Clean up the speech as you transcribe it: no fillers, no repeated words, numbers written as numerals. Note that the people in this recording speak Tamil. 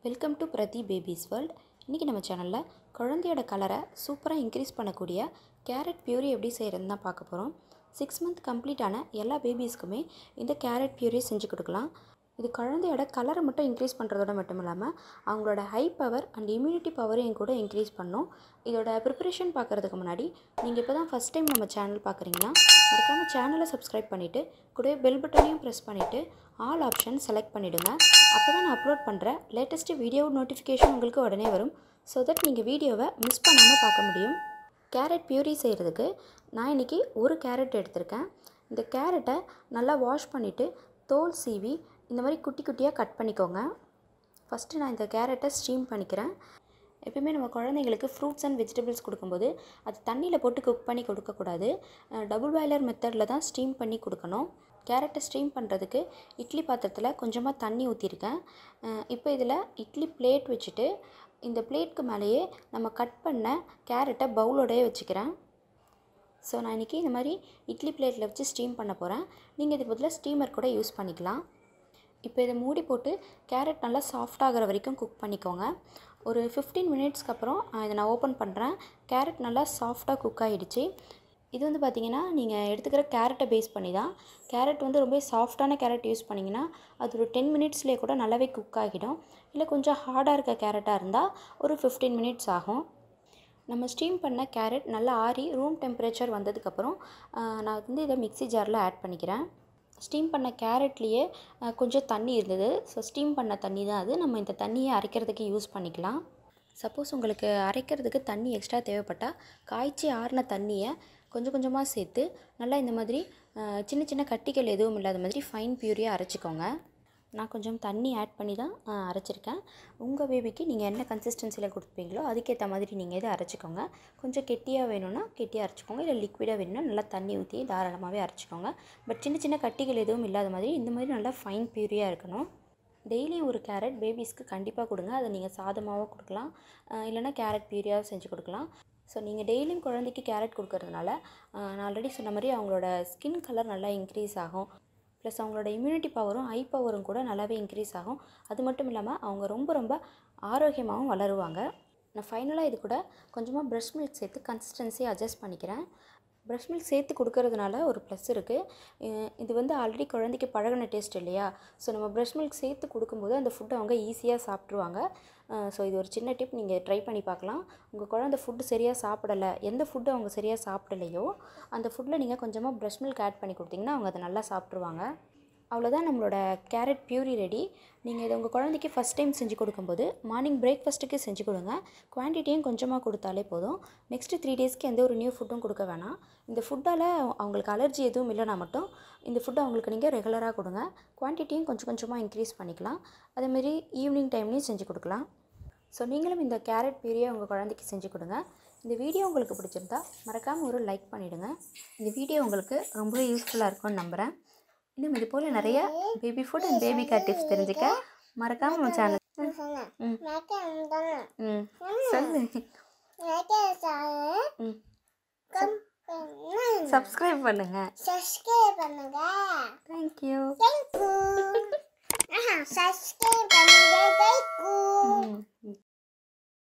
வெல்கம் டு பிரதி பேபிஸ் வேர்ல்ட். இன்றைக்கி நம்ம சேனலில் குழந்தையோட கலரை சூப்பராக இன்க்ரீஸ் பண்ணக்கூடிய கேரட் பியூரி எப்படி செய்கிறதுன்னு தான் பார்க்க போகிறோம். 6 மந்த் கம்ப்ளீட்டான எல்லா பேபிஸ்க்குமே இந்த கேரட் பியூரி செஞ்சு கொடுக்கலாம். இது குழந்தையோட கலரை மட்டும் இன்க்ரீஸ் பண்ணுறதோட மட்டும் இல்லாமல் அவங்களோட ஹை பவர் அண்ட் இம்யூனிட்டி பவரையும் கூட இன்க்ரீஸ் பண்ணும். இதோட ப்ரிப்பரேஷன் பார்க்குறதுக்கு முன்னாடி நீங்கள் இப்போ தான் ஃபஸ்ட் டைம் நம்ம சேனல் பார்க்குறீங்கன்னா மறக்காமல் சேனலை சப்ஸ்கிரைப் பண்ணிவிட்டு கூடவே பெல் பட்டனையும் ப்ரெஸ் பண்ணிவிட்டு ஆல் ஆப்ஷன் செலக்ட் பண்ணிவிடுங்க. அப்போ தான் நான் அப்லோட் பண்ணுற லேட்டஸ்ட்டு வீடியோ நோட்டிஃபிகேஷன் உங்களுக்கு உடனே வரும். ஸோ தட் நீங்கள் வீடியோவை மிஸ் பண்ணாமல் பார்க்க முடியும். கேரட் பியூரி செய்கிறதுக்கு நான் இன்றைக்கி ஒரு கேரட் எடுத்திருக்கேன். இந்த கேரட்டை நல்லா வாஷ் பண்ணிவிட்டு தோல் சீவி இந்த மாதிரி குட்டி குட்டியாக கட் பண்ணிக்கோங்க. ஃபஸ்ட்டு நான் இந்த கேரட்டை ஸ்டீம் பண்ணிக்கிறேன். எப்பயுமே நம்ம குழந்தைங்களுக்கு ஃப்ரூட்ஸ் அண்ட் வெஜிடபிள்ஸ் கொடுக்கும்போது அது தண்ணியில் போட்டு குக் பண்ணி கொடுக்கக்கூடாது. டபுள் பாய்லர் மெத்தடில் தான் ஸ்டீம் பண்ணி கொடுக்கணும். கேரட்டை ஸ்டீம் பண்ணுறதுக்கு இட்லி பாத்திரத்தில் கொஞ்சமாக தண்ணி ஊற்றிருக்கேன். இப்போ இதில் இட்லி பிளேட் வச்சுட்டு இந்த பிளேட்க்கு மேலேயே நம்ம கட் பண்ண கேரட்டை பவுலோடையே வச்சுக்கிறேன். ஸோ நான் இன்றைக்கி இந்த மாதிரி இட்லி பிளேட்டில் வச்சு ஸ்டீம் பண்ண போகிறேன். நீங்கள் இதுக்கு பதிலாக ஸ்டீமர் கூட யூஸ் பண்ணிக்கலாம். இப்போ இதை மூடி போட்டு கேரட் நல்லா சாஃப்டாகிற வரைக்கும் குக் பண்ணிக்கோங்க. ஒரு 15 மினிட்ஸ்க்கு அப்புறம் இதை நான் ஓப்பன் பண்ணுறேன். கேரட் நல்லா சாஃப்டாக குக் ஆகிடுச்சு. இது வந்து பார்த்திங்கன்னா நீங்கள் எடுத்துக்கிற கேரட்டை பேஸ் பண்ணி தான். கேரட் வந்து ரொம்ப சாஃப்டான கேரட் யூஸ் பண்ணிங்கன்னா அது ஒரு 10 மினிட்ஸ்லேயே கூட நல்லாவே குக் ஆகிடும். இல்லை கொஞ்சம் ஹார்டாக இருக்க கேரட்டாக இருந்தால் ஒரு 15 மினிட்ஸ் ஆகும். நம்ம ஸ்டீம் பண்ண கேரட் நல்லா ஆறி ரூம் டெம்பரேச்சர் வந்ததுக்கப்புறம் நான் வந்து இதை மிக்ஸி ஜாரில் ஆட் பண்ணிக்கிறேன். ஸ்டீம் பண்ண கேரட்லேயே கொஞ்சம் தண்ணி இருந்தது. ஸோ ஸ்டீம் பண்ண தண்ணி தான் அது. நம்ம இந்த தண்ணியை அரைக்கிறதுக்கு யூஸ் பண்ணிக்கலாம். சப்போஸ் உங்களுக்கு அரைக்கிறதுக்கு தண்ணி எக்ஸ்ட்ரா தேவைப்பட்டால் காய்ச்சி ஆறின தண்ணியை கொஞ்சம் கொஞ்சமாக சேர்த்து நல்லா இந்த மாதிரி சின்ன சின்ன கட்டிகள் எதுவும் இல்லாத மாதிரி ஃபைன் பியூரியாக அரைச்சிக்கோங்க. நான் கொஞ்சம் தண்ணி ஆட் பண்ணி தான் அரைச்சிருக்கேன். உங்கள் பேபிக்கு நீங்கள் என்ன கன்சிஸ்டன்சியில் கொடுப்பீங்களோ அதுக்கேற்ற மாதிரி நீங்கள் இதை அரைச்சிக்கோங்க. கொஞ்சம் கெட்டியாக வேணும்னா கெட்டியாக அரைச்சிக்கோங்க. இல்லை லிக்விடாக வேணும்னா நல்லா தண்ணி ஊற்றி தாராளமாகவே அரைச்சிக்கோங்க. பட் சின்ன சின்ன கட்டிகள் எதுவும் இல்லாத மாதிரி இந்த மாதிரி நல்லா ஃபைன் பியூரியாக இருக்கணும். டெய்லியும் ஒரு கேரட் பேபிஸ்க்கு கண்டிப்பாக கொடுங்க. அதை நீங்கள் சாதமாகவும் கொடுக்கலாம், இல்லைனா கேரட் பியூரியாகவும் செஞ்சு கொடுக்கலாம். ஸோ நீங்கள் டெய்லியும் குழந்தைக்கு கேரட் கொடுக்கறதுனால நான் ஆல்ரெடி சொன்ன மாதிரி அவங்களோட ஸ்கின் கலர் நல்லா இன்க்ரீஸ் ஆகும். ப்ளஸ் அவங்களோட இம்யூனிட்டி பவரும் ஹை பவரும் கூட நல்லாவே இன்க்ரீஸ் ஆகும். அது மட்டும் இல்லாமல் அவங்க ரொம்ப ஆரோக்கியமாகவும் வளருவாங்க. நான் ஃபைனலாக இது கூட கொஞ்சமாக ப்ரெஷ் மில்க் சேர்த்து கன்சிஸ்டன்சி அட்ஜஸ்ட் பண்ணிக்கிறேன். ப்ரெஷ் மில்க் சேர்த்து கொடுக்கறதுனால ஒரு ப்ளஸ் இருக்குது. இது வந்து ஆல்ரெடி குழந்தைக்கு பழகின டேஸ்ட் இல்லையா? ஸோ நம்ம ப்ரெஷ் மில்க் சேர்த்து கொடுக்கும்போது அந்த ஃபுட்டை அவங்க ஈஸியாக சாப்பிட்ருவாங்க. ஸோ இது ஒரு சின்ன டிப், நீங்கள் ட்ரை பண்ணி பார்க்கலாம். உங்கள் குழந்தை ஃபுட்டு சரியாக சாப்பிடலை, எந்த ஃபுட்டு அவங்க சரியாக சாப்பிடலையோ அந்த ஃபுட்டில் நீங்கள் கொஞ்சமாக ப்ரெஷ் மில்க் ஆட் பண்ணி கொடுத்தீங்கன்னா அவங்க அதை நல்லா சாப்பிட்ருவாங்க. அவ்வளோதான், நம்மளோட கேரட் பியூரி ரெடி. நீங்கள் இதை உங்கள் குழந்தைக்கு ஃபஸ்ட் டைம் செஞ்சு கொடுக்கும்போது மார்னிங் பிரேக்ஃபாஸ்ட்டுக்கு செஞ்சு கொடுங்க. குவான்டிட்டியும் கொஞ்சமாக கொடுத்தாலே போதும். நெக்ஸ்ட்டு 3 டேஸ்க்கு எந்த ஒரு நியூ ஃபுட்டும் கொடுக்க வேணாம். இந்த ஃபுட்டால் அவங்களுக்கு அலர்ஜி எதுவும் இல்லைனா மட்டும் இந்த ஃபுட்டை அவங்களுக்கு நீங்கள் ரெகுலராக கொடுங்க. குவான்டிட்டியும் கொஞ்சம் கொஞ்சமாக இன்க்ரீஸ் பண்ணிக்கலாம். அதேமாரி ஈவினிங் டைம்லேயும் செஞ்சு கொடுக்கலாம். ஸோ நீங்களும் இந்த கேரட் பியூரியை உங்கள் குழந்தைக்கு செஞ்சு கொடுங்க. இந்த வீடியோ உங்களுக்கு பிடிச்சிருந்தா மறக்காமல் ஒரு லைக் பண்ணிவிடுங்க. இந்த வீடியோ உங்களுக்கு ரொம்பவே யூஸ்ஃபுல்லாக இருக்கும்னு நம்புகிறேன். இன்னும் இது போல் நிறைய baby food and baby care tips தெரிஞ்சுக்க மறக்காமல் நம்ம சேனல் சப்ஸ்கிரைப் பண்ணுங்க. தேங்க்யூ.